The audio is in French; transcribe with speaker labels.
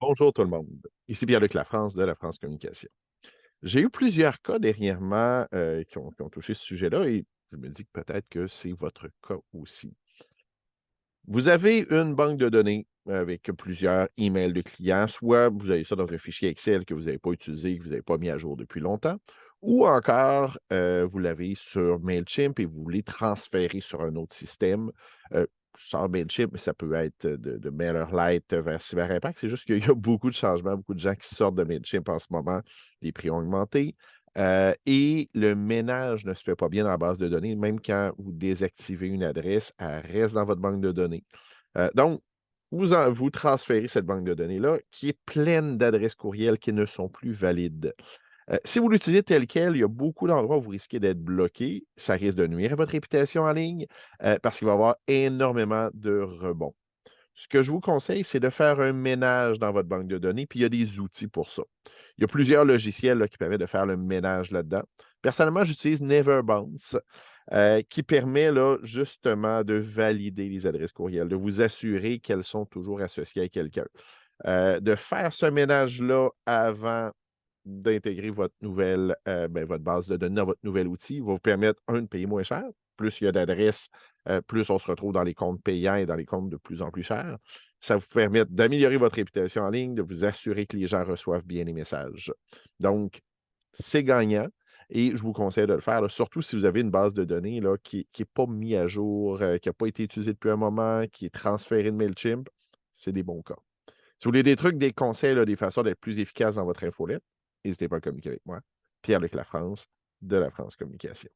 Speaker 1: Bonjour tout le monde. Ici Pierre-Luc Lafrance de La France Communication. J'ai eu plusieurs cas dernièrement qui ont touché ce sujet-là et je me dis que peut-être que c'est votre cas aussi. Vous avez une banque de données avec plusieurs emails de clients, soit vous avez ça dans un fichier Excel que vous n'avez pas utilisé, que vous n'avez pas mis à jour depuis longtemps, ou encore vous l'avez sur Mailchimp et vous voulez transférer sur un autre système. Je sors Mailchimp, mais ça peut être de MailerLite vers CyberImpact. C'est juste qu'il y a beaucoup de changements, beaucoup de gens qui sortent de Mailchimp en ce moment. Les prix ont augmenté. Et le ménage ne se fait pas bien dans la base de données, même quand vous désactivez une adresse, elle reste dans votre banque de données. Donc, vous transférez cette banque de données-là qui est pleine d'adresses courriels qui ne sont plus valides. Si vous l'utilisez tel quel, il y a beaucoup d'endroits où vous risquez d'être bloqué. Ça risque de nuire à votre réputation en ligne parce qu'il va y avoir énormément de rebonds. Ce que je vous conseille, c'est de faire un ménage dans votre banque de données, puis il y a des outils pour ça. Il y a plusieurs logiciels là, qui permettent de faire le ménage là-dedans. Personnellement, j'utilise Neverbounce, qui permet là, justement de valider les adresses courriels, de vous assurer qu'elles sont toujours associées à quelqu'un. De faire ce ménage-là avant d'intégrer votre base de données dans votre nouvel outil va vous permettre, un, de payer moins cher. Plus il y a d'adresses, plus on se retrouve dans les comptes payants et dans les comptes de plus en plus chers. Ça vous permet d'améliorer votre réputation en ligne, de vous assurer que les gens reçoivent bien les messages. Donc, c'est gagnant et je vous conseille de le faire, là, surtout si vous avez une base de données là, qui n'est pas mise à jour, qui n'a pas été utilisée depuis un moment, qui est transférée de Mailchimp. C'est des bons cas. Si vous voulez des trucs, des conseils, là, des façons d'être plus efficace dans votre infolette, n'hésitez pas à communiquer avec moi. Pierre-Luc Lafrance de La France Communication.